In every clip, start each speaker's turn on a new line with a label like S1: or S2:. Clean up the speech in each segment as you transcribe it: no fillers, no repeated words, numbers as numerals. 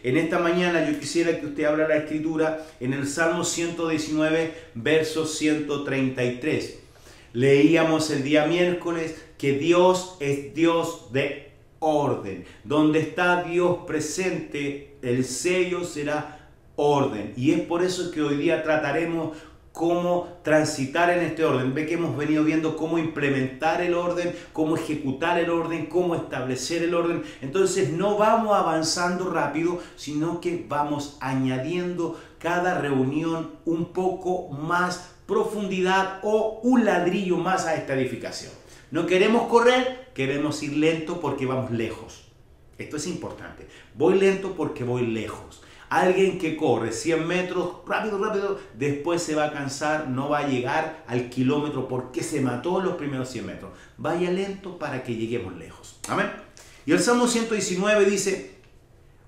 S1: En esta mañana yo quisiera que usted abra la escritura en el Salmo 119, verso 133. Leíamos el día miércoles que Dios es Dios de orden. Donde está Dios presente, el sello será orden. Y es por eso que hoy día trataremos cómo transitar en este orden. Ve que hemos venido viendo cómo implementar el orden, cómo ejecutar el orden, cómo establecer el orden. Entonces no vamos avanzando rápido, sino que vamos añadiendo cada reunión un poco más profundidad o un ladrillo más a esta edificación. No queremos correr, queremos ir lento porque vamos lejos. Esto es importante. Voy lento porque voy lejos. Alguien que corre 100 metros, rápido, después se va a cansar, no va a llegar al kilómetro porque se mató en los primeros 100 metros. Vaya lento para que lleguemos lejos. Amén. Y el Salmo 119 dice,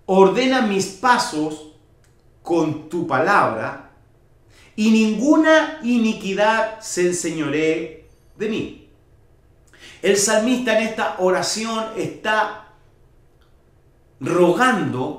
S1: ordena mis pasos con tu palabra y ninguna iniquidad se enseñoree de mí. El salmista en esta oración está rogando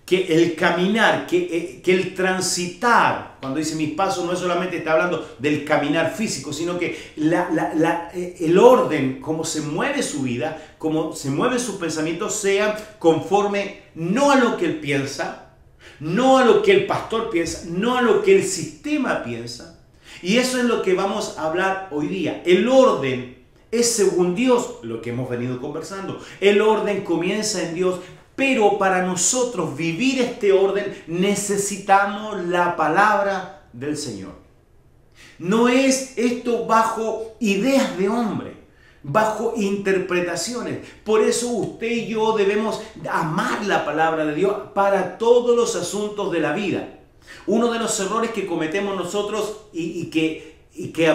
S1: que el caminar, que el transitar, cuando dice mis pasos, no solamente está hablando del caminar físico, sino que el orden, cómo se mueve su vida, cómo se mueven sus pensamientos, sean conforme no a lo que él piensa, no a lo que el pastor piensa, no a lo que el sistema piensa. Y eso es lo que vamos a hablar hoy día. El orden es según Dios, lo que hemos venido conversando. El orden comienza en Dios. Pero para nosotros vivir este orden necesitamos la palabra del Señor. No es esto bajo ideas de hombre, bajo interpretaciones. Por eso usted y yo debemos amar la palabra de Dios para todos los asuntos de la vida. Uno de los errores que cometemos nosotros y que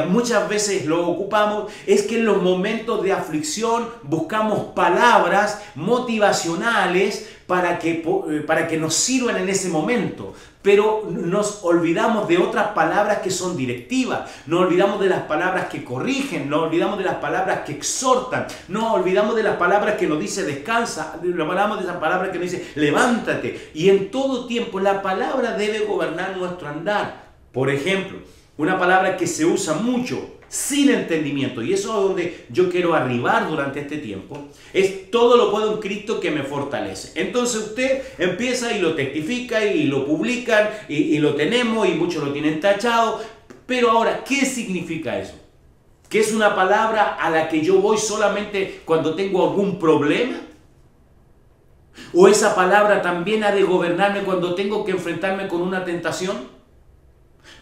S1: muchas veces lo ocupamos, es que en los momentos de aflicción buscamos palabras motivacionales para que nos sirvan en ese momento. Pero nos olvidamos de otras palabras que son directivas, nos olvidamos de las palabras que corrigen, nos olvidamos de las palabras que exhortan, nos olvidamos de las palabras que nos dice descansa, nos olvidamos de esas palabras que nos dice levántate. Y en todo tiempo la palabra debe gobernar nuestro andar. Por ejemplo, una palabra que se usa mucho sin entendimiento, y eso es donde yo quiero arribar durante este tiempo, es todo lo puedo en Cristo que me fortalece. Entonces usted empieza y lo testifica y lo publican y lo tenemos y muchos lo tienen tachado. Pero ahora, ¿qué significa eso? ¿Que es una palabra a la que yo voy solamente cuando tengo algún problema? ¿O esa palabra también ha de gobernarme cuando tengo que enfrentarme con una tentación?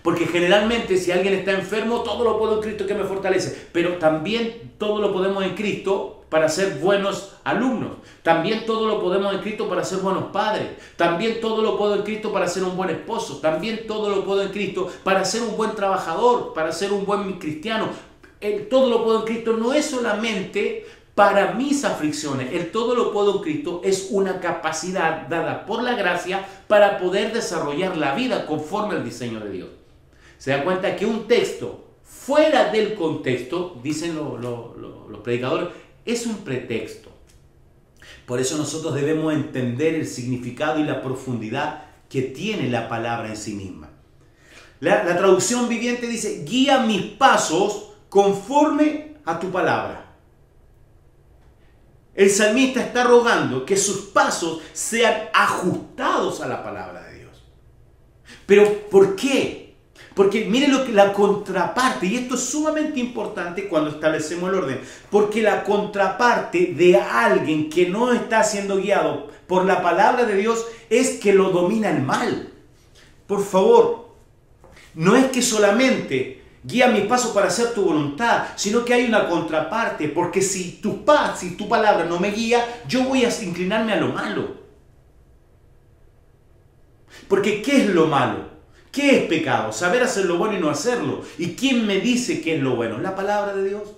S1: Porque generalmente si alguien está enfermo, todo lo puedo en Cristo que me fortalece. Pero también todo lo podemos en Cristo para ser buenos alumnos. También todo lo podemos en Cristo para ser buenos padres. También todo lo puedo en Cristo para ser un buen esposo. También todo lo puedo en Cristo para ser un buen trabajador, para ser un buen cristiano. Todo lo puedo en Cristo no es solamente para mis aflicciones. El todo lo puedo en Cristo es una capacidad dada por la gracia para poder desarrollar la vida conforme al diseño de Dios. Se da cuenta que un texto fuera del contexto, dicen los predicadores, es un pretexto. Por eso nosotros debemos entender el significado y la profundidad que tiene la palabra en sí misma. La traducción viviente dice, guía mis pasos conforme a tu palabra. El salmista está rogando que sus pasos sean ajustados a la palabra de Dios. ¿Pero por qué? Porque mire la contraparte, y esto es sumamente importante cuando establecemos el orden, porque la contraparte de alguien que no está siendo guiado por la palabra de Dios es que lo domina el mal. Por favor, no es que solamente guía mis pasos para hacer tu voluntad, sino que hay una contraparte, porque si tu palabra no me guía, yo voy a inclinarme a lo malo. Porque ¿qué es lo malo? ¿Qué es pecado? Saber hacer lo bueno y no hacerlo. ¿Y quién me dice qué es lo bueno? La palabra de Dios.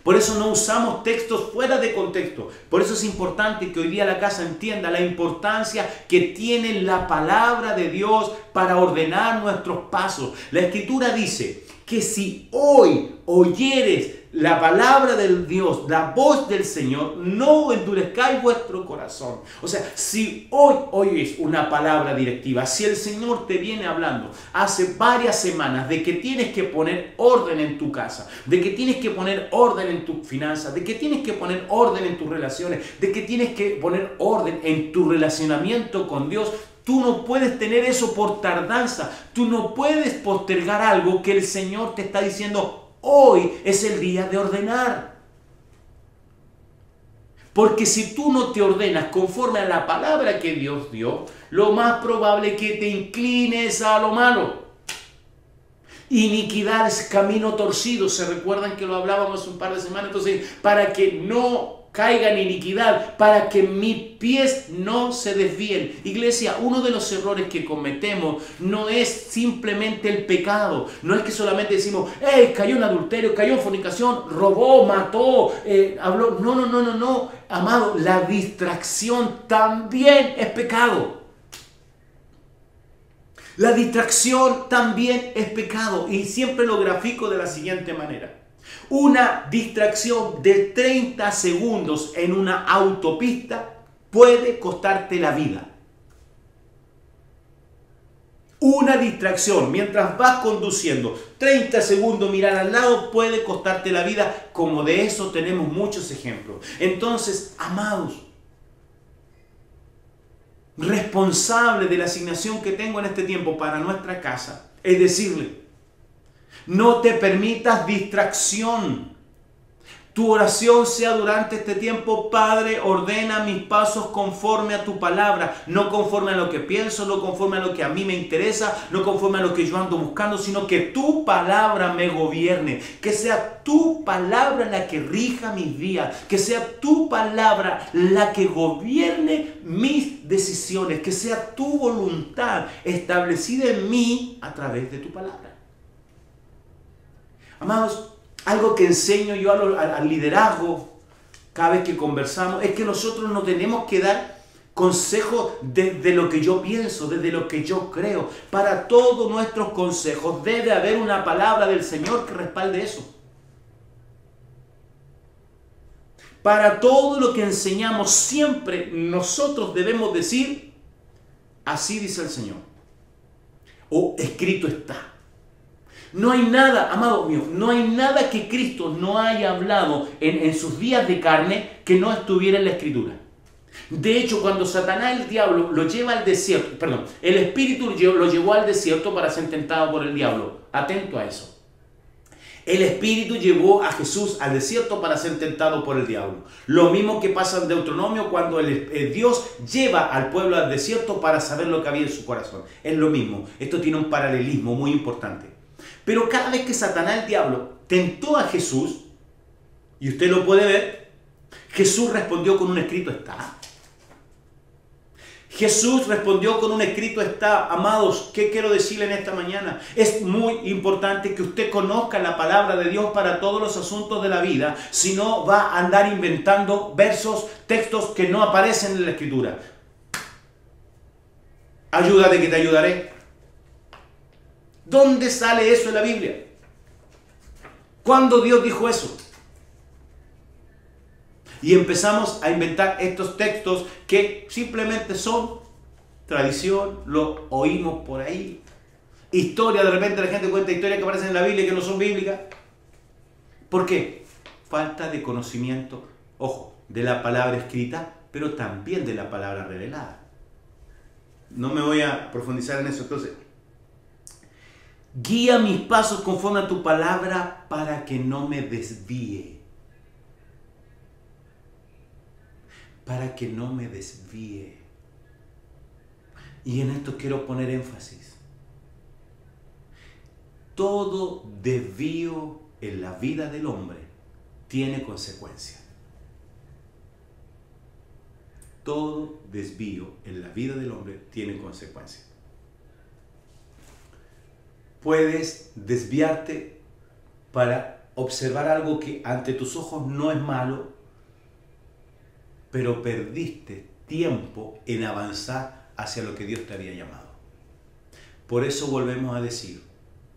S1: Por eso no usamos textos fuera de contexto. Por eso es importante que hoy día la casa entienda la importancia que tiene la palabra de Dios para ordenar nuestros pasos. La Escritura dice que si hoy oyeres la palabra del Dios, la voz del Señor, no endurezcáis vuestro corazón. O sea, si hoy es una palabra directiva, si el Señor te viene hablando hace varias semanas de que tienes que poner orden en tu casa, de que tienes que poner orden en tus finanzas, de que tienes que poner orden en tus relaciones, de que tienes que poner orden en tu relacionamiento con Dios, tú no puedes tener eso por tardanza. Tú no puedes postergar algo que el Señor te está diciendo, hoy es el día de ordenar. Porque si tú no te ordenas conforme a la palabra que Dios dio, lo más probable es que te inclines a lo malo. Iniquidad es camino torcido. ¿Se recuerdan que lo hablábamos un par de semanas? Entonces, para que no caiga en iniquidad, para que mis pies no se desvíen. Iglesia, uno de los errores que cometemos no es simplemente el pecado. No es que solamente decimos, cayó en adulterio, cayó en fornicación, robó, mató, habló. No. Amado, la distracción también es pecado. La distracción también es pecado. Y siempre lo grafico de la siguiente manera. Una distracción de 30 segundos en una autopista puede costarte la vida. Una distracción mientras vas conduciendo, 30 segundos mirar al lado puede costarte la vida, como de eso tenemos muchos ejemplos. Entonces, amados, responsable de la asignación que tengo en este tiempo para nuestra casa, es decirle, no te permitas distracción. Tu oración sea durante este tiempo, Padre, ordena mis pasos conforme a tu palabra, no conforme a lo que pienso, no conforme a lo que a mí me interesa, no conforme a lo que yo ando buscando, sino que tu palabra me gobierne, que sea tu palabra la que rija mis días, que sea tu palabra la que gobierne mis decisiones, que sea tu voluntad establecida en mí a través de tu palabra. Amados, algo que enseño yo al liderazgo cada vez que conversamos es que nosotros no tenemos que dar consejos desde lo que yo pienso, desde lo que yo creo. Para todos nuestros consejos debe haber una palabra del Señor que respalde eso. Para todo lo que enseñamos siempre nosotros debemos decir, así dice el Señor. O escrito está. No hay nada, amado mío, no hay nada que Cristo no haya hablado en sus días de carne que no estuviera en la Escritura. De hecho, cuando Satanás, el diablo, lo lleva al desierto, el Espíritu lo llevó al desierto para ser tentado por el diablo. Atento a eso. El Espíritu llevó a Jesús al desierto para ser tentado por el diablo. Lo mismo que pasa en Deuteronomio cuando Dios lleva al pueblo al desierto para saber lo que había en su corazón. Es lo mismo. Esto tiene un paralelismo muy importante. Pero cada vez que Satanás, el diablo, tentó a Jesús, y usted lo puede ver, Jesús respondió con un escrito está. Jesús respondió con un escrito está. Amados, ¿qué quiero decirle en esta mañana? Es muy importante que usted conozca la palabra de Dios para todos los asuntos de la vida, si no va a andar inventando versos, textos que no aparecen en la Escritura. Ayúdate que te ayudaré. ¿Dónde sale eso en la Biblia? ¿Cuándo Dios dijo eso? Y empezamos a inventar estos textos que simplemente son tradición, lo oímos por ahí. Historia, de repente la gente cuenta historias que aparecen en la Biblia que no son bíblicas. ¿Por qué? Falta de conocimiento, ojo, de la palabra escrita, pero también de la palabra revelada. No me voy a profundizar en eso, entonces. Guía mis pasos conforme a tu palabra para que no me desvíe. Para que no me desvíe. Y en esto quiero poner énfasis. Todo desvío en la vida del hombre tiene consecuencias. Todo desvío en la vida del hombre tiene consecuencias. Puedes desviarte para observar algo que ante tus ojos no es malo, pero perdiste tiempo en avanzar hacia lo que Dios te había llamado. Por eso volvemos a decir,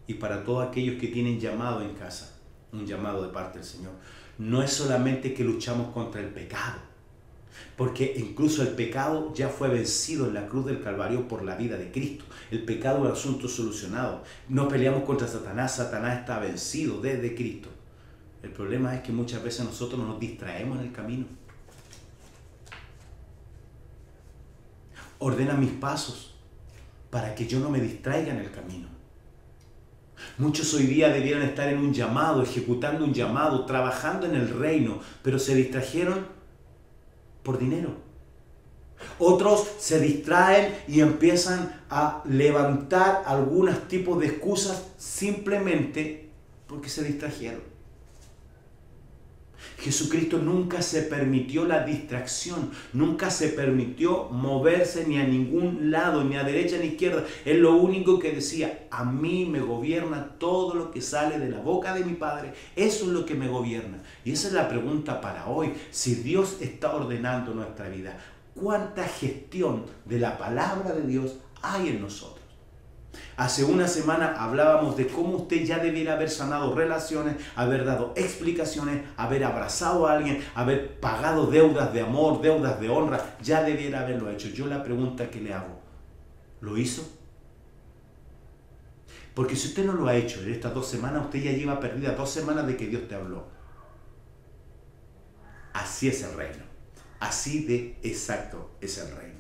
S1: y para todos aquellos que tienen llamado en casa, un llamado de parte del Señor. No es solamente que luchamos contra el pecado, porque incluso el pecado ya fue vencido en la cruz del Calvario por la vida de Cristo. El pecado es un asunto solucionado. No peleamos contra Satanás, Satanás está vencido desde Cristo. El problema es que muchas veces nosotros nos distraemos en el camino. Ordena mis pasos para que yo no me distraiga en el camino. Muchos hoy día debieran estar en un llamado, ejecutando un llamado, trabajando en el reino, pero se distrajeron por dinero. Otros se distraen y empiezan a levantar algunos tipos de excusas simplemente porque se distrajeron. Jesucristo nunca se permitió la distracción, nunca se permitió moverse ni a ningún lado, ni a derecha ni a izquierda. Él lo único que decía: a mí me gobierna todo lo que sale de la boca de mi Padre, eso es lo que me gobierna. Y esa es la pregunta para hoy. Si Dios está ordenando nuestra vida, ¿cuánta gestión de la palabra de Dios hay en nosotros? Hace una semana hablábamos de cómo usted ya debiera haber sanado relaciones, haber dado explicaciones, haber abrazado a alguien, haber pagado deudas de amor, deudas de honra. Ya debiera haberlo hecho. Yo la pregunta que le hago: ¿lo hizo? Porque si usted no lo ha hecho en estas 2 semanas, usted ya lleva perdida 2 semanas de que Dios te habló. Así es el reino. Así de exacto es el reino.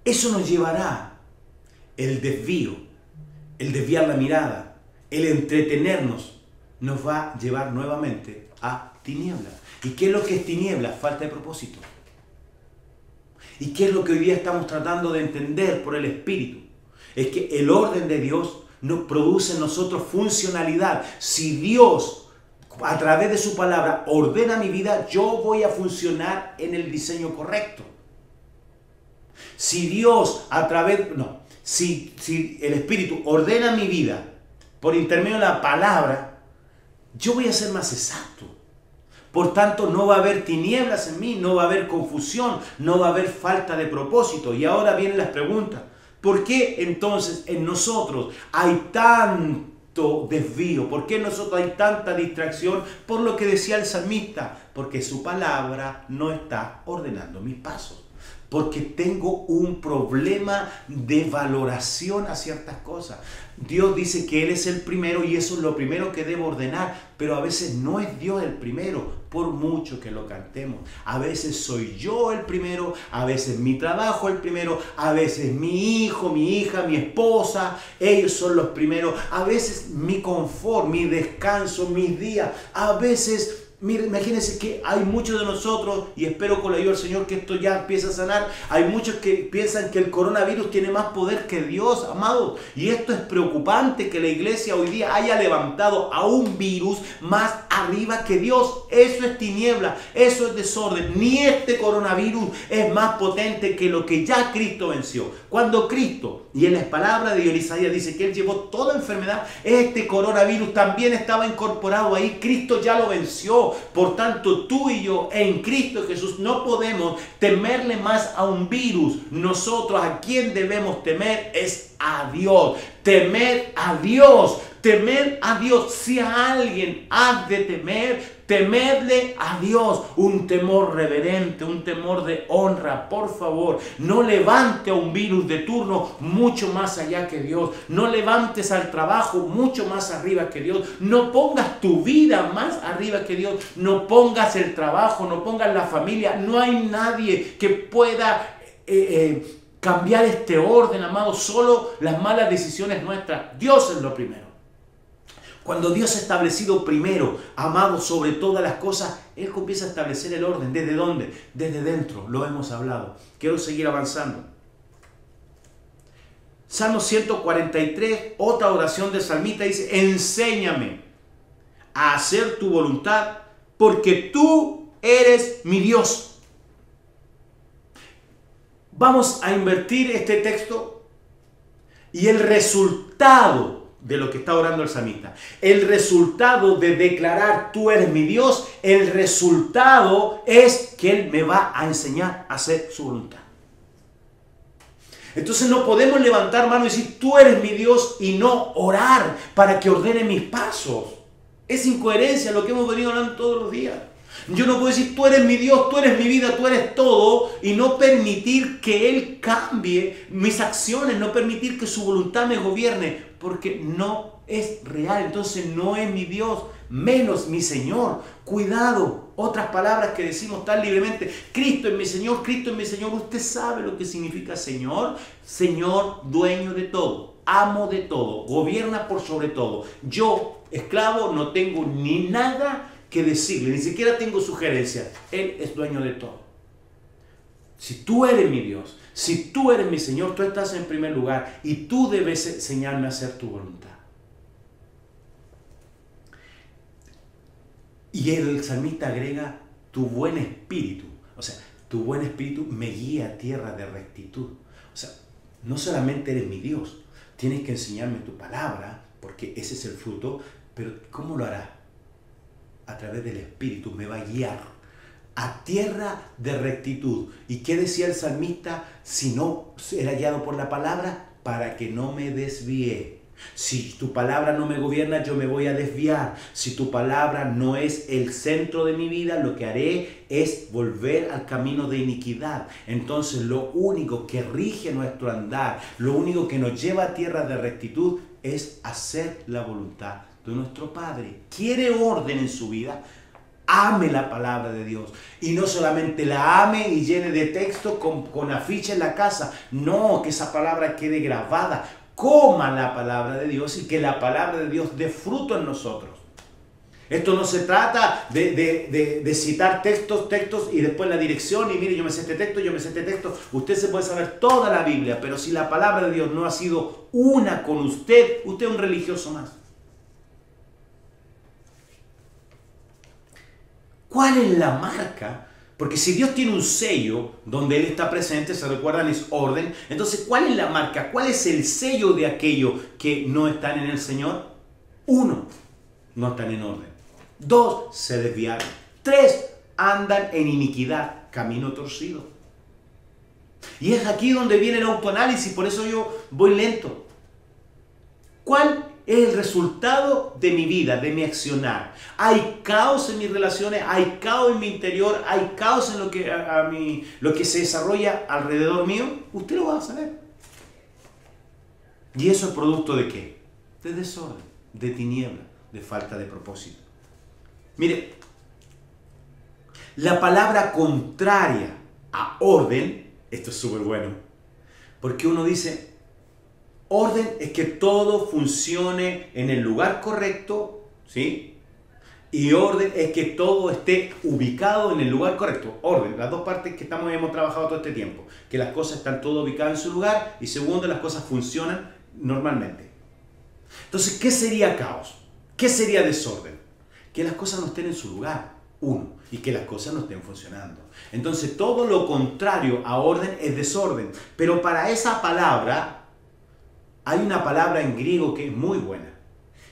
S1: Eso nos llevará, el desvío, el desviar la mirada, el entretenernos, nos va a llevar nuevamente a tinieblas. ¿Y qué es lo que es tinieblas? Falta de propósito. ¿Y qué es lo que hoy día estamos tratando de entender por el Espíritu? Es que el orden de Dios nos produce en nosotros funcionalidad. Si Dios, a través de su palabra, ordena mi vida, yo voy a funcionar en el diseño correcto. Si Dios si el Espíritu ordena mi vida por intermedio de la palabra, yo voy a ser más exacto. Por tanto, no va a haber tinieblas en mí, no va a haber confusión, no va a haber falta de propósito. Y ahora vienen las preguntas. ¿Por qué entonces en nosotros hay tanto desvío? ¿Por qué en nosotros hay tanta distracción? Por lo que decía el salmista: porque su palabra no está ordenando mis pasos. Porque tengo un problema de valoración a ciertas cosas. Dios dice que Él es el primero y eso es lo primero que debo ordenar, pero a veces no es Dios el primero, por mucho que lo cantemos. A veces soy yo el primero, a veces mi trabajo el primero, a veces mi hijo, mi hija, mi esposa, ellos son los primeros. A veces mi confort, mi descanso, mis días, a veces... Mire, imagínense que hay muchos de nosotros, y espero con la ayuda del Señor que esto ya empiece a sanar, hay muchos que piensan que el coronavirus tiene más poder que Dios, amados. Y esto es preocupante, que la iglesia hoy día haya levantado a un virus más arriba que Dios. Eso es tiniebla, eso es desorden. Ni este coronavirus es más potente que lo que ya Cristo venció. Cuando Cristo, y en las palabras de Isaías dice que Él llevó toda enfermedad, este coronavirus también estaba incorporado ahí. Cristo ya lo venció. Por tanto, tú y yo en Cristo Jesús no podemos temerle más a un virus. Nosotros a quien debemos temer es a Dios. Temer a Dios. Temer a Dios. Si a alguien has de temer, temerle a Dios. Un temor reverente, un temor de honra. Por favor, no levante a un virus de turno mucho más allá que Dios. No levantes al trabajo mucho más arriba que Dios. No pongas tu vida más arriba que Dios. No pongas el trabajo, no pongas la familia. No hay nadie que pueda cambiar este orden, amado. Solo las malas decisiones nuestras. Dios es lo primero. Cuando Dios ha establecido primero, amado, sobre todas las cosas, Él comienza a establecer el orden. ¿Desde dónde? Desde dentro, lo hemos hablado. Quiero seguir avanzando. Salmo 143, otra oración del salmista, dice: enséñame a hacer tu voluntad, porque tú eres mi Dios. Vamos a invertir este texto y el resultado de lo que está orando el salmista, el resultado de declarar tú eres mi Dios, el resultado es que Él me va a enseñar a hacer su voluntad. Entonces no podemos levantar mano y decir, tú eres mi Dios, y no orar para que ordene mis pasos. Es incoherencia lo que hemos venido hablando todos los días. Yo no puedo decir, tú eres mi Dios, tú eres mi vida, tú eres todo, y no permitir que Él cambie mis acciones, no permitir que su voluntad me gobierne, porque no es real. Entonces no es mi Dios, menos mi Señor. Cuidado, otras palabras que decimos tan libremente, Cristo es mi Señor, Cristo es mi Señor. Usted sabe lo que significa Señor. Señor, dueño de todo, amo de todo, gobierna por sobre todo. Yo, esclavo, no tengo ni nada que decirle, ni siquiera tengo sugerencias. Él es dueño de todo. Si tú eres mi Dios, si tú eres mi Señor, tú estás en primer lugar y tú debes enseñarme a hacer tu voluntad. Y el salmista agrega, tu buen espíritu, o sea, tu buen espíritu me guía a tierra de rectitud. O sea, no solamente eres mi Dios, tienes que enseñarme tu palabra, porque ese es el fruto, pero ¿cómo lo hará? A través del Espíritu me va a guiar a tierra de rectitud. ¿Y qué decía el salmista? Si no era guiado por la palabra, para que no me desvíe. Si tu palabra no me gobierna, yo me voy a desviar. Si tu palabra no es el centro de mi vida, lo que haré es volver al camino de iniquidad. Entonces lo único que rige nuestro andar, lo único que nos lleva a tierra de rectitud es hacer la voluntad de nuestro Padre. ¿Quiere orden en su vida? Ame la palabra de Dios. Y no solamente la ame y llene de texto con afiche en la casa. No, que esa palabra quede grabada. Coma la palabra de Dios y que la palabra de Dios dé fruto en nosotros. Esto no se trata de citar textos y después la dirección y mire, yo me sé este texto, yo me sé este texto. Usted se puede saber toda la Biblia, pero si la palabra de Dios no ha sido una con usted, usted es un religioso más. ¿Cuál es la marca? Porque si Dios tiene un sello donde Él está presente, se recuerdan, es orden. Entonces, ¿cuál es la marca? ¿Cuál es el sello de aquello que no están en el Señor? 1, no están en orden. 2, se desviaron. 3, andan en iniquidad, camino torcido. Y es aquí donde viene el autoanálisis, por eso yo voy lento. ¿Cuál es el resultado de mi vida, de mi accionar? Hay caos en mis relaciones, hay caos en mi interior, hay caos en lo que se desarrolla alrededor mío. Usted lo va a saber. ¿Y eso es producto de qué? De desorden, de tiniebla, de falta de propósito. Mire, la palabra contraria a orden, esto es súper bueno, porque uno dice, orden es que todo funcione en el lugar correcto, ¿sí? Y orden es que todo esté ubicado en el lugar correcto. Orden, las dos partes que hemos trabajado todo este tiempo. Que las cosas están todo ubicadas en su lugar y segundo, las cosas funcionan normalmente. Entonces, ¿qué sería caos? ¿Qué sería desorden? Que las cosas no estén en su lugar, 1, y que las cosas no estén funcionando. Entonces, todo lo contrario a orden es desorden. Pero para esa palabra, hay una palabra en griego que es muy buena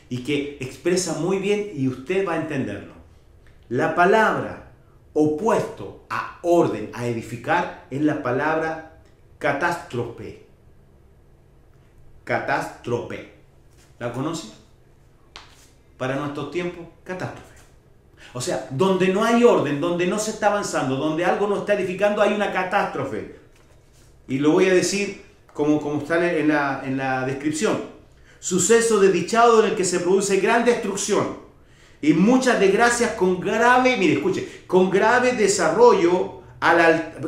S1: y que expresa muy bien y usted va a entenderlo. La palabra opuesto a orden, a edificar, es la palabra catástrofe. Catástrofe. ¿La conoce? Para nuestros tiempos, catástrofe. O sea, donde no hay orden, donde no se está avanzando, donde algo no está edificando, hay una catástrofe. Y lo voy a decir como está en la descripción. Suceso desdichado en el que se produce gran destrucción y muchas desgracias con grave, mire, escuche, con grave desarrollo,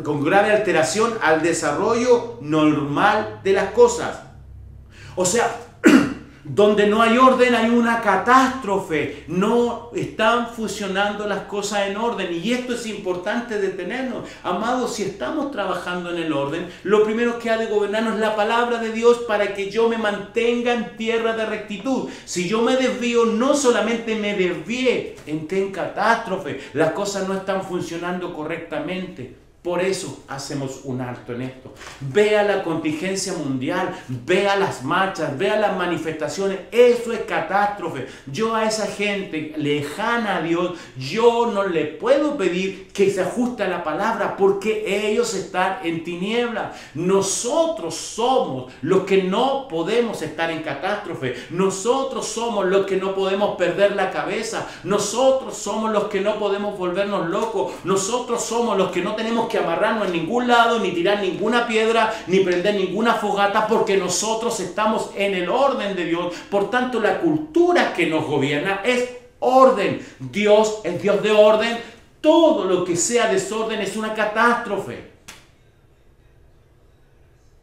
S1: con grave alteración al desarrollo normal de las cosas. O sea, donde no hay orden hay una catástrofe. No están funcionando las cosas en orden. Y esto es importante detenernos. Amados, si estamos trabajando en el orden, lo primero que ha de gobernarnos es la palabra de Dios para que yo me mantenga en tierra de rectitud. Si yo me desvío, no solamente me desvié, entré en catástrofe. Las cosas no están funcionando correctamente. Por eso hacemos un alto en esto. Vea la contingencia mundial, vea las marchas, vea las manifestaciones. Eso es catástrofe. Yo a esa gente lejana a Dios, yo no le puedo pedir que se ajuste a la palabra porque ellos están en tinieblas. Nosotros somos los que no podemos estar en catástrofe. Nosotros somos los que no podemos perder la cabeza. Nosotros somos los que no podemos volvernos locos. Nosotros somos los que no tenemos que amarrarnos en ningún lado, ni tirar ninguna piedra, ni prender ninguna fogata, porque nosotros estamos en el orden de Dios. Por tanto, la cultura que nos gobierna es orden. Dios es Dios de orden. Todo lo que sea desorden es una catástrofe.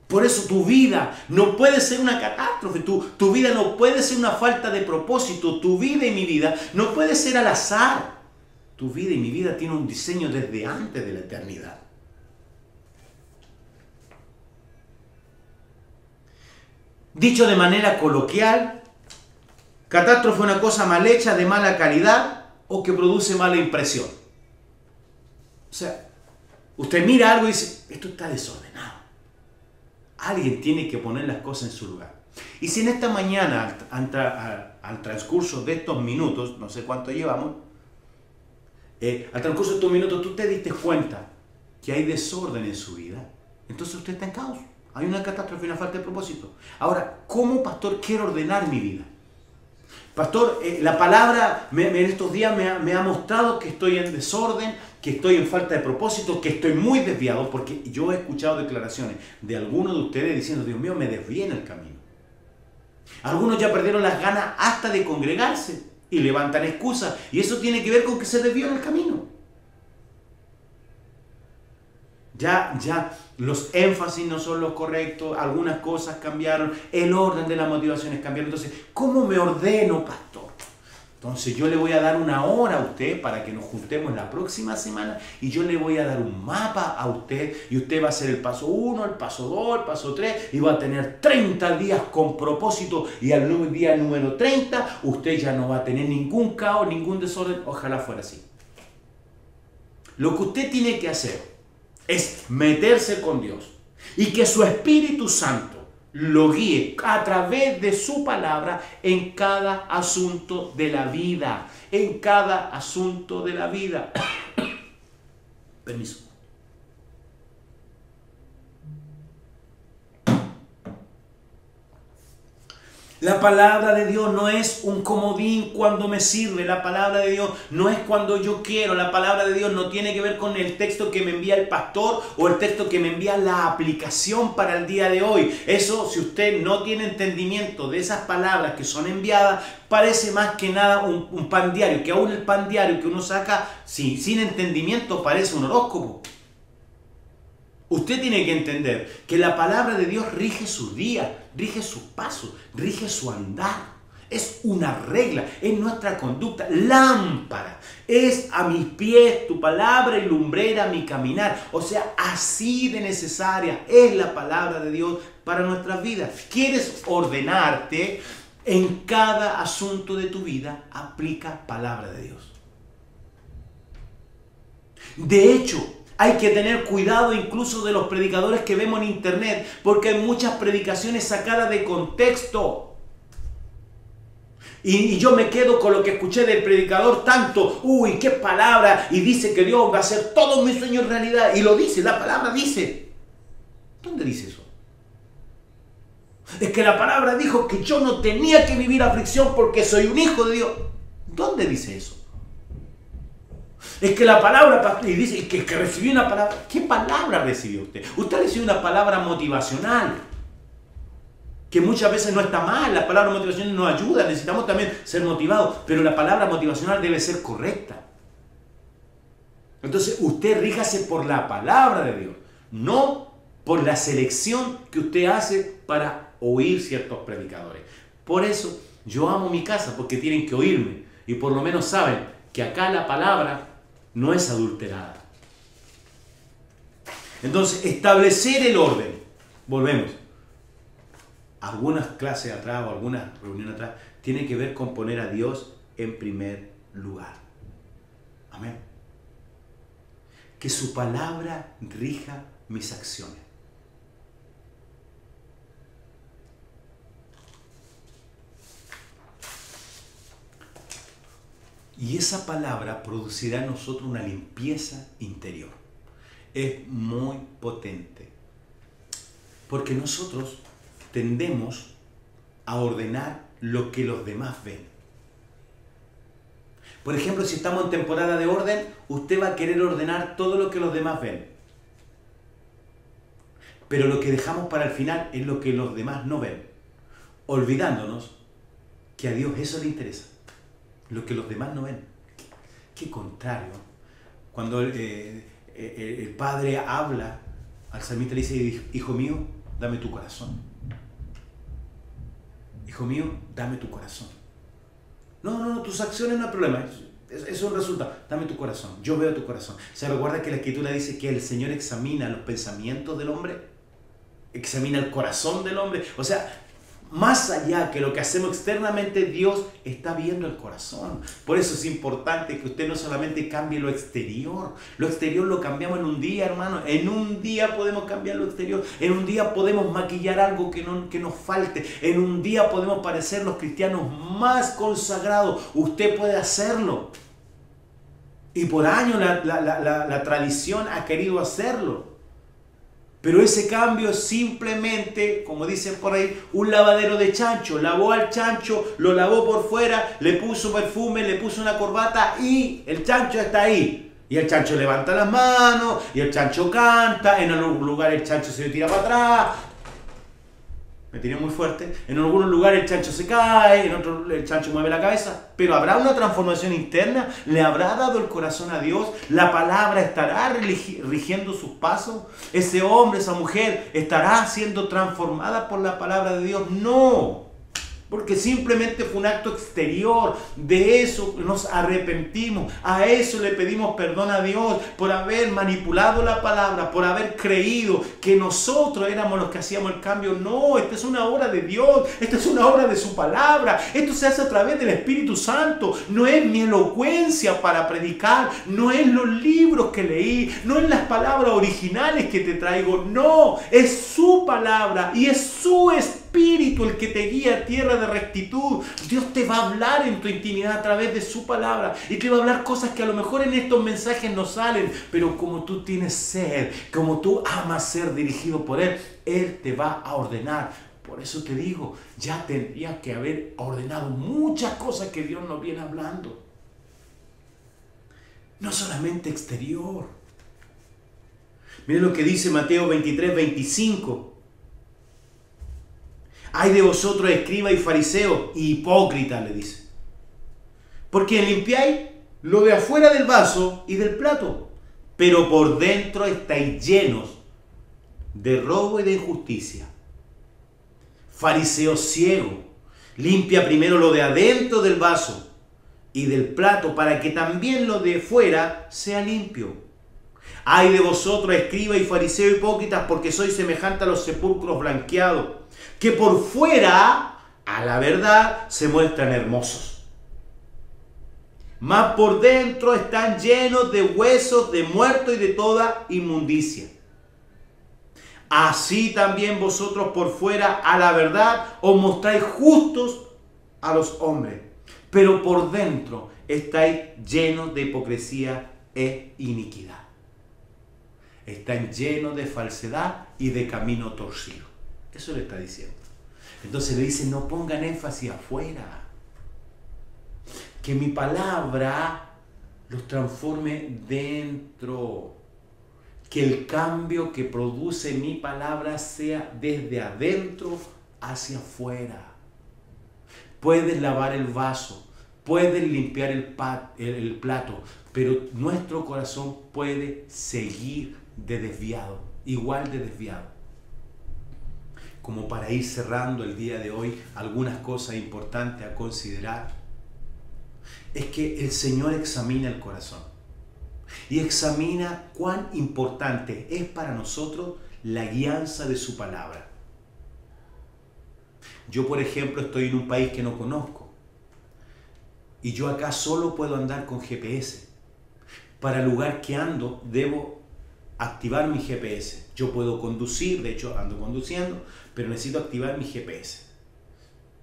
S1: Por eso tu vida no puede ser una catástrofe, tu vida no puede ser una falta de propósito, tu vida y mi vida no puede ser al azar. Tu vida y mi vida tienen un diseño desde antes de la eternidad. Dicho de manera coloquial, catástrofe es una cosa mal hecha, de mala calidad o que produce mala impresión. O sea, usted mira algo y dice, esto está desordenado. Alguien tiene que poner las cosas en su lugar. Y si en esta mañana, al transcurso de estos minutos, no sé cuánto llevamos, al transcurso de estos minutos tú te diste cuenta que hay desorden en su vida, entonces usted está en caos. Hay una catástrofe, una falta de propósito. Ahora, ¿cómo, pastor, quiero ordenar mi vida? Pastor, la palabra en estos días me ha mostrado que estoy en desorden, que estoy en falta de propósito, que estoy muy desviado, porque yo he escuchado declaraciones de algunos de ustedes diciendo, Dios mío, me desvié en el camino. Algunos ya perdieron las ganas hasta de congregarse y levantan excusas, y eso tiene que ver con que se desvió en el camino. Ya los énfasis no son los correctos, algunas cosas cambiaron, el orden de las motivaciones cambiaron. Entonces, ¿cómo me ordeno, pastor? Entonces yo le voy a dar una hora a usted para que nos juntemos la próxima semana y yo le voy a dar un mapa a usted y usted va a hacer el paso 1, el paso 2, el paso 3 y va a tener 30 días con propósito y al día número 30 usted ya no va a tener ningún caos, ningún desorden. Ojalá fuera así. Lo que usted tiene que hacer es meterse con Dios y que su Espíritu Santo lo guíe a través de su palabra en cada asunto de la vida. En cada asunto de la vida. Permiso. La palabra de Dios no es un comodín cuando me sirve. La palabra de Dios no es cuando yo quiero. La palabra de Dios no tiene que ver con el texto que me envía el pastor o el texto que me envía la aplicación para el día de hoy. Eso, si usted no tiene entendimiento de esas palabras que son enviadas, parece más que nada un pan diario. Que aún el pan diario que uno saca sin entendimiento parece un horóscopo. Usted tiene que entender que la palabra de Dios rige su día, rige su paso, rige su andar. Es una regla, es nuestra conducta. Lámpara es a mis pies tu palabra y lumbrera mi caminar. O sea, así de necesaria es la palabra de Dios para nuestras vidas. ¿Quieres ordenarte? En cada asunto de tu vida aplica palabra de Dios. De hecho, hay que tener cuidado incluso de los predicadores que vemos en internet, porque hay muchas predicaciones sacadas de contexto. Y yo me quedo con lo que escuché del predicador tanto, uy, qué palabra, y dice que Dios va a hacer todos mis sueños realidad, y lo dice, la palabra dice. ¿Dónde dice eso? Es que la palabra dijo que yo no tenía que vivir aflicción porque soy un hijo de Dios. ¿Dónde dice eso? Es que la palabra, y dice que recibió una palabra. ¿Qué palabra recibió usted? Usted recibió una palabra motivacional, que muchas veces no está mal. La palabra motivacional nos ayuda, necesitamos también ser motivados, pero la palabra motivacional debe ser correcta. Entonces usted ríjase por la palabra de Dios, no por la selección que usted hace para oír ciertos predicadores. Por eso yo amo mi casa, porque tienen que oírme y por lo menos saben que acá la palabra no es adulterada. Entonces, establecer el orden. Volvemos. Algunas clases atrás o algunas reuniones atrás tiene que ver con poner a Dios en primer lugar. Amén. Que su palabra rija mis acciones. Y esa palabra producirá en nosotros una limpieza interior. Es muy potente. Porque nosotros tendemos a ordenar lo que los demás ven. Por ejemplo, si estamos en temporada de orden, usted va a querer ordenar todo lo que los demás ven. Pero lo que dejamos para el final es lo que los demás no ven. Olvidándonos que a Dios eso le interesa. Lo que los demás no ven. Qué contrario. Cuando el padre habla, al salmista le dice, hijo mío, dame tu corazón. Hijo mío, dame tu corazón. No, tus acciones no hay problema. Es un resultado. Dame tu corazón. Yo veo tu corazón. ¿Se recuerda que la Escritura dice que el Señor examina los pensamientos del hombre? Examina el corazón del hombre. O sea, más allá que lo que hacemos externamente, Dios está viendo el corazón. Por eso es importante que usted no solamente cambie lo exterior. Lo exterior lo cambiamos en un día, hermano. En un día podemos cambiar lo exterior. En un día podemos maquillar algo que nos falte. En un día podemos parecer los cristianos más consagrados. Usted puede hacerlo. Y por años la tradición ha querido hacerlo. Pero ese cambio es simplemente, como dicen por ahí, un lavadero de chancho. Lavó al chancho, lo lavó por fuera, le puso perfume, le puso una corbata y el chancho está ahí. Y el chancho levanta las manos, y el chancho canta, en algún lugar el chancho se tira para atrás. Me tiré muy fuerte. En algunos lugares el chancho se cae, en otros el chancho mueve la cabeza. Pero ¿habrá una transformación interna? ¿Le habrá dado el corazón a Dios? ¿La palabra estará rigiendo sus pasos? ¿Ese hombre, esa mujer estará siendo transformada por la palabra de Dios? No. Porque simplemente fue un acto exterior. De eso nos arrepentimos. A eso le pedimos perdón a Dios por haber manipulado la palabra, por haber creído que nosotros éramos los que hacíamos el cambio. No, esta es una obra de Dios. Esta es una obra de su palabra. Esto se hace a través del Espíritu Santo. No es mi elocuencia para predicar. No es los libros que leí. No es las palabras originales que te traigo. No, es su palabra y es su Espíritu el que te guía a tierra de rectitud. Dios te va a hablar en tu intimidad a través de su palabra y te va a hablar cosas que a lo mejor en estos mensajes no salen, pero como tú tienes sed, como tú amas ser dirigido por Él, Él te va a ordenar. Por eso te digo, ya tendrías que haber ordenado muchas cosas que Dios nos viene hablando. No solamente exterior. Miren lo que dice Mateo 23:25. Ay de vosotros, escribas y fariseos, hipócritas, le dice. Porque limpiáis lo de afuera del vaso y del plato, pero por dentro estáis llenos de robo y de injusticia. Fariseo ciego, limpia primero lo de adentro del vaso y del plato, para que también lo de fuera sea limpio. Ay de vosotros, escribas y fariseos hipócritas, porque sois semejantes a los sepulcros blanqueados, que por fuera, a la verdad, se muestran hermosos, mas por dentro están llenos de huesos de muertos y de toda inmundicia. Así también vosotros por fuera, a la verdad, os mostráis justos a los hombres, pero por dentro estáis llenos de hipocresía e iniquidad. Están llenos de falsedad y de camino torcido. Eso le está diciendo. Entonces le dice, no pongan énfasis afuera. Que mi palabra los transforme dentro. Que el cambio que produce mi palabra sea desde adentro hacia afuera. Puedes lavar el vaso, puedes limpiar el plato, pero nuestro corazón puede seguir de desviado, igual de desviado. Como para ir cerrando el día de hoy, algunas cosas importantes a considerar es que el Señor examina el corazón y examina cuán importante es para nosotros la guianza de su palabra. Yo, por ejemplo, estoy en un país que no conozco y yo acá solo puedo andar con GPS, Para el lugar que ando, debo activar mi GPS. Yo puedo conducir, de hecho ando conduciendo, pero necesito activar mi GPS.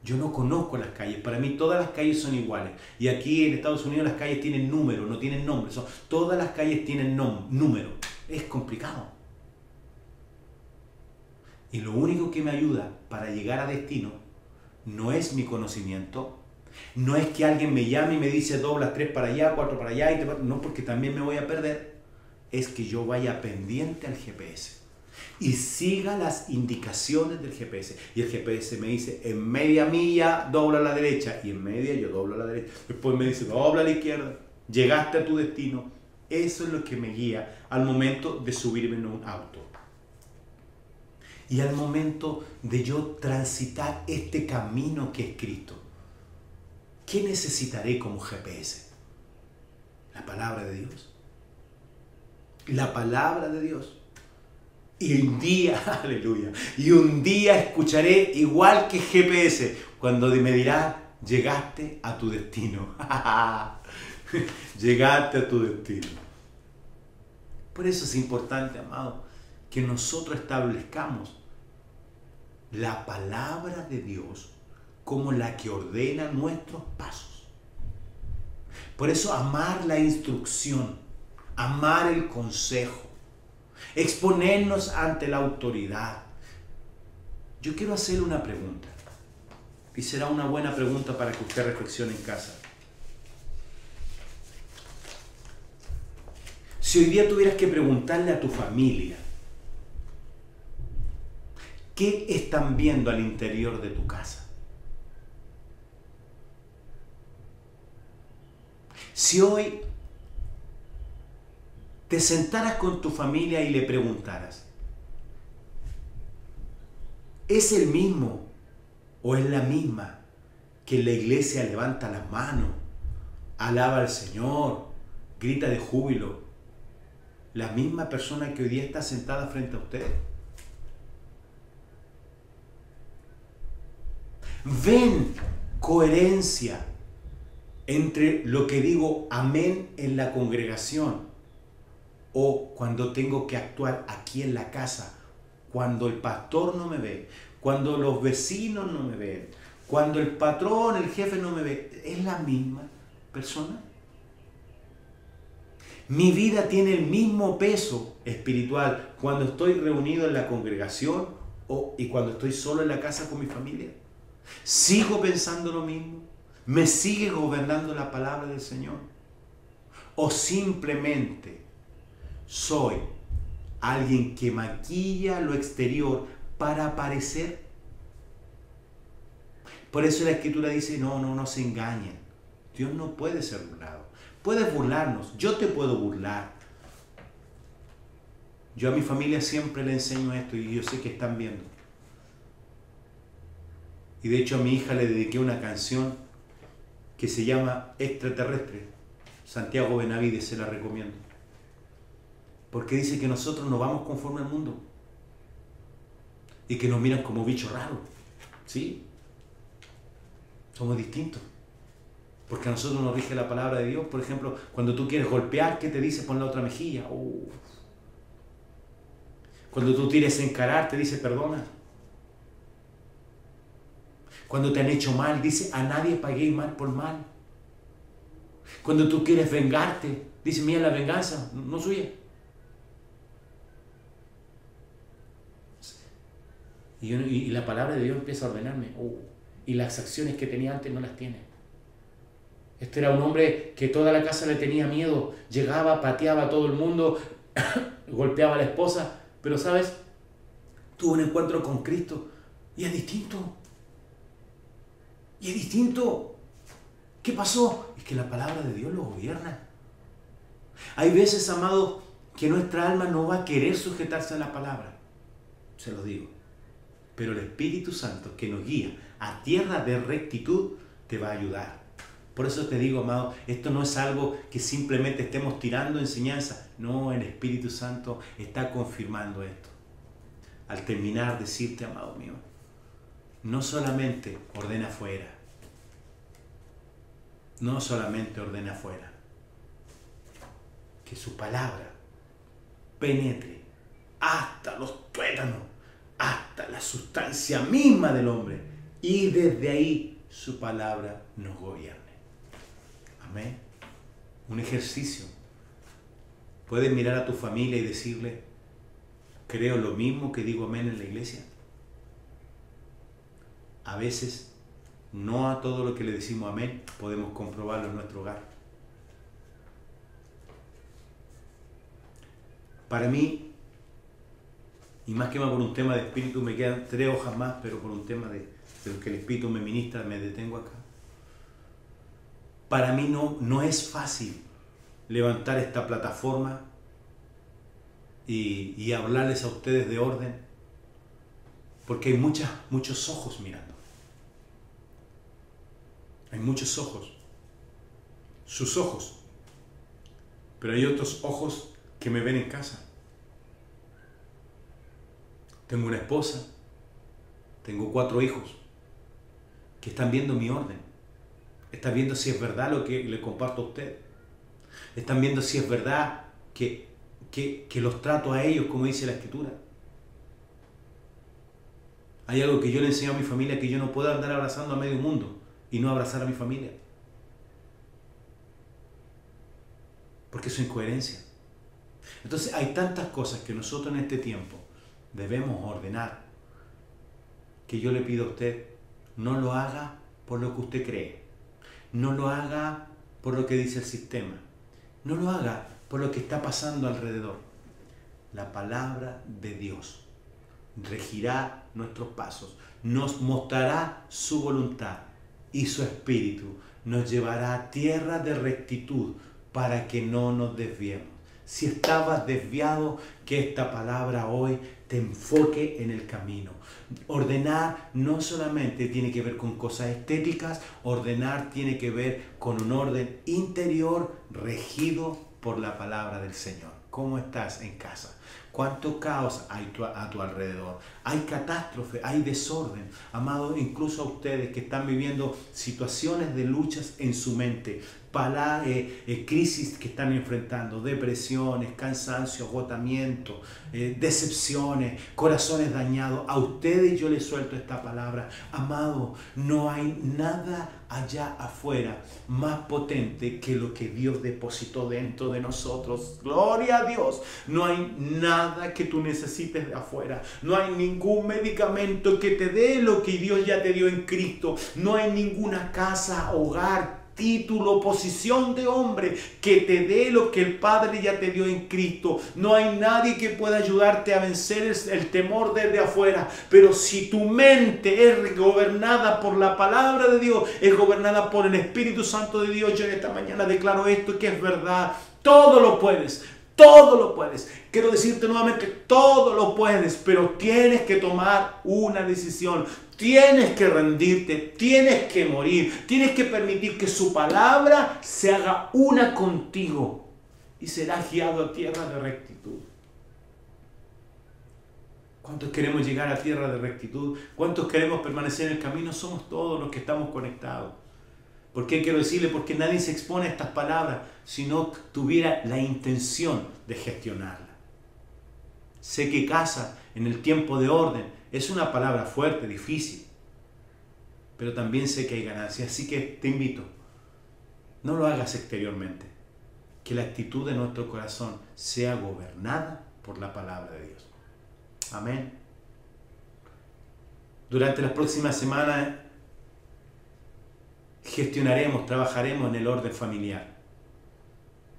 S1: Yo no conozco las calles, para mí todas las calles son iguales. Y aquí en Estados Unidos las calles tienen números, no tienen nombres. Todas las calles tienen número. Es complicado. Y lo único que me ayuda para llegar a destino no es mi conocimiento, no es que alguien me llame y me dice doblas 3 para allá, 4 para allá, no, porque también me voy a perder. Es que yo vaya pendiente al GPS y siga las indicaciones del GPS. Y el GPS me dice, en media milla dobla a la derecha, y en media yo doblo a la derecha. Después me dice, dobla a la izquierda, llegaste a tu destino. Eso es lo que me guía al momento de subirme en un auto. Y al momento de yo transitar este camino que es Cristo. ¿Qué necesitaré como GPS? La palabra de Dios. La palabra de Dios. Y un día, aleluya, y un día escucharé igual que GPS cuando me dirá, llegaste a tu destino. Llegaste a tu destino. Por eso es importante, amado, que nosotros establezcamos la palabra de Dios como la que ordena nuestros pasos. Por eso amar la instrucción, amar el consejo, exponernos ante la autoridad. Yo quiero hacerle una pregunta, y será una buena pregunta para que usted reflexione en casa. Si hoy día tuvieras que preguntarle a tu familia, ¿qué están viendo al interior de tu casa? Si hoy te sentaras con tu familia y le preguntaras, ¿es el mismo o es la misma que en la iglesia levanta las manos, alaba al Señor, grita de júbilo, la misma persona que hoy día está sentada frente a ustedes? ¿Ven coherencia entre lo que digo amén en la congregación o cuando tengo que actuar aquí en la casa, cuando el pastor no me ve, cuando los vecinos no me ven, cuando el patrón, el jefe no me ve? ¿Es la misma persona? Mi vida tiene el mismo peso espiritual cuando estoy reunido en la congregación y cuando estoy solo en la casa con mi familia. ¿Sigo pensando lo mismo? ¿Me sigue gobernando la palabra del Señor? ¿O simplemente soy alguien que maquilla lo exterior para aparecer? Por eso la Escritura dice, no se engañen. Dios no puede ser burlado. Puedes burlarnos, yo te puedo burlar. Yo a mi familia siempre le enseño esto y yo sé que están viendo. Y de hecho a mi hija le dediqué una canción que se llama Extraterrestre. Santiago Benavides, se la recomiendo. Porque dice que nosotros no vamos conforme al mundo. Y que nos miran como bichos raros. ¿Sí? Somos distintos. Porque a nosotros nos rige la palabra de Dios. Por ejemplo, cuando tú quieres golpear, ¿qué te dice? Pon la otra mejilla. Cuando tú quieres encarar, te dice perdona. Cuando te han hecho mal, dice a nadie paguéis mal por mal. Cuando tú quieres vengarte, dice mía la venganza, no suya. Y la palabra de Dios empieza a ordenarme. Y las acciones que tenía antes no las tiene. Este era un hombre que toda la casa le tenía miedo. Llegaba, pateaba a todo el mundo, golpeaba a la esposa. Pero ¿sabes? Tuvo un encuentro con Cristo y es distinto. Y es distinto. ¿Qué pasó? Es que la palabra de Dios lo gobierna. Hay veces, amados, que nuestra alma no va a querer sujetarse a la palabra. Se lo digo. Pero el Espíritu Santo que nos guía a tierra de rectitud te va a ayudar. Por eso te digo, amado, esto no es algo que simplemente estemos tirando enseñanza. No, el Espíritu Santo está confirmando esto. Al terminar, decirte, amado mío, no solamente ordena afuera. No solamente ordena afuera. que su palabra penetre hasta los tuétanos, hasta la sustancia misma del hombre, y desde ahí su palabra nos gobierne. Amén. Un ejercicio. Puedes mirar a tu familia y decirle, creo lo mismo que digo amén en la iglesia. A veces, no a todo lo que le decimos amén podemos comprobarlo en nuestro hogar. Para mí, y más que más por un tema de espíritu, me quedan 3 hojas más, pero por un tema de lo que el espíritu me ministra, me detengo acá. Para mí no es fácil levantar esta plataforma y hablarles a ustedes de orden, porque hay muchos ojos mirando. Hay muchos ojos. Sus ojos. Pero hay otros ojos que me ven en casa. Tengo una esposa, tengo 4 hijos que están viendo mi orden. Están viendo si es verdad lo que le comparto a usted. Están viendo si es verdad que los trato a ellos como dice la Escritura. Hay algo que yo le enseño a mi familia, que yo no puedo andar abrazando a medio mundo y no abrazar a mi familia. Porque eso es incoherencia. Entonces hay tantas cosas que nosotros en este tiempo debemos ordenar, que yo le pido a usted, no lo haga por lo que usted cree. No lo haga por lo que dice el sistema. No lo haga por lo que está pasando alrededor. La palabra de Dios regirá nuestros pasos, nos mostrará su voluntad y su espíritu nos llevará a tierra de rectitud para que no nos desviemos. Si estabas desviado, que esta palabra hoy te enfoque en el camino. Ordenar no solamente tiene que ver con cosas estéticas, ordenar tiene que ver con un orden interior regido por la palabra del Señor. ¿Cómo estás en casa? ¿Cuánto caos hay a tu alrededor? Hay catástrofe, hay desorden. Amados, incluso a ustedes que están viviendo situaciones de luchas en su mente, crisis que están enfrentando, depresiones, cansancio, agotamiento, decepciones, corazones dañados. A ustedes yo les suelto esta palabra. Amado, no hay nada allá afuera más potente que lo que Dios depositó dentro de nosotros. Gloria a Dios. No hay nada que tú necesites de afuera. No hay ningún medicamento que te dé lo que Dios ya te dio en Cristo. No hay ninguna casa, hogar, título, posición de hombre que te dé lo que el Padre ya te dio en Cristo. No hay nadie que pueda ayudarte a vencer el temor desde afuera. Pero si tu mente es gobernada por la palabra de Dios, es gobernada por el Espíritu Santo de Dios, yo en esta mañana declaro esto que es verdad. Todo lo puedes. Todo lo puedes. Quiero decirte nuevamente, todo lo puedes, pero tienes que tomar una decisión. Tienes que rendirte, tienes que morir, tienes que permitir que su palabra se haga una contigo y serás guiado a tierra de rectitud. ¿Cuántos queremos llegar a tierra de rectitud? ¿Cuántos queremos permanecer en el camino? Somos todos los que estamos conectados. ¿Por qué quiero decirle? Porque nadie se expone a estas palabras si no tuviera la intención de gestionarla. Sé que casa en el tiempo de orden es una palabra fuerte, difícil, pero también sé que hay ganancia. Así que te invito, no lo hagas exteriormente, que la actitud de nuestro corazón sea gobernada por la palabra de Dios. Amén. Durante las próximas semanas trabajaremos en el orden familiar,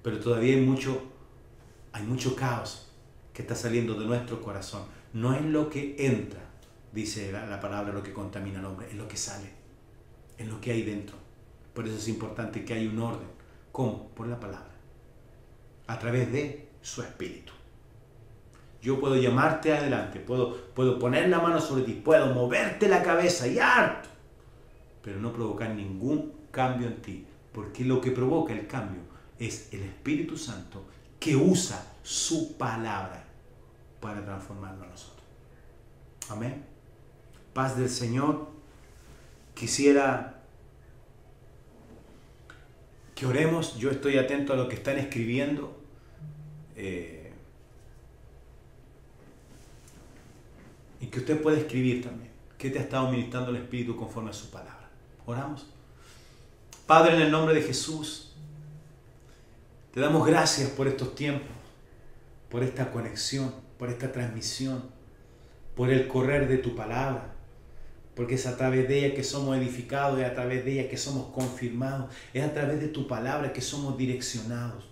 S1: pero todavía hay mucho caos que está saliendo de nuestro corazón. No es lo que entra, dice la palabra, lo que contamina al hombre, es lo que sale, es lo que hay dentro. Por eso es importante que haya un orden. ¿Cómo? Por la palabra, a través de su espíritu. Yo puedo llamarte adelante, puedo poner la mano sobre ti, puedo moverte la cabeza y harto, pero no provocar ningún cambio en ti, porque lo que provoca el cambio es el Espíritu Santo, que usa su palabra para transformarnos a nosotros. Amén. Paz del Señor. Quisiera que oremos. Yo estoy atento a lo que están escribiendo. Y que usted pueda escribir también qué te ha estado ministrando el Espíritu conforme a su palabra. Oramos. Padre, en el nombre de Jesús, te damos gracias por estos tiempos, por esta conexión, por esta transmisión, por el correr de tu palabra, porque es a través de ella que somos edificados, es a través de ella que somos confirmados, es a través de tu palabra que somos direccionados.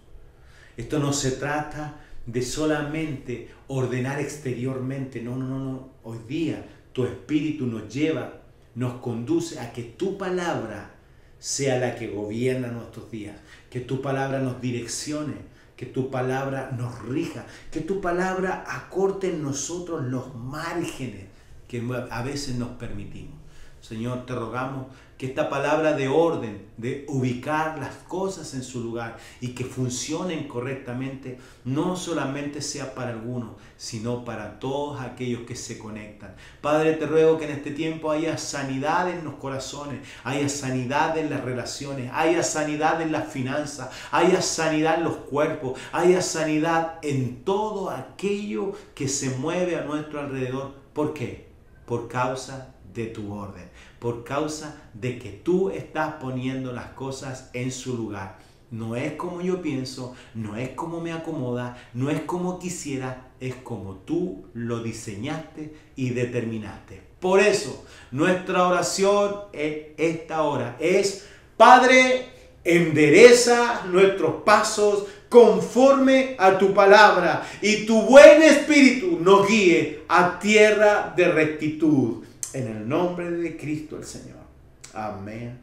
S1: Esto no se trata de solamente ordenar exteriormente, no. Hoy día tu Espíritu nos lleva, nos conduce a que tu palabra sea la que gobierna nuestros días, que tu palabra nos direccione, que tu palabra nos rija, que tu palabra acorte en nosotros los márgenes que a veces nos permitimos. Señor, te rogamos que esta palabra de orden, de ubicar las cosas en su lugar y que funcionen correctamente, no solamente sea para algunos, sino para todos aquellos que se conectan. Padre, te ruego que en este tiempo haya sanidad en los corazones, haya sanidad en las relaciones, haya sanidad en las finanzas, haya sanidad en los cuerpos, haya sanidad en todo aquello que se mueve a nuestro alrededor. ¿Por qué? Por causa de tu orden, por causa de que tú estás poniendo las cosas en su lugar. No es como yo pienso, no es como me acomoda, no es como quisiera, es como tú lo diseñaste y determinaste. Por eso, nuestra oración en esta hora es: Padre, endereza nuestros pasos conforme a tu palabra y tu buen espíritu nos guíe a tierra de rectitud. En el nombre de Cristo el Señor. Amén.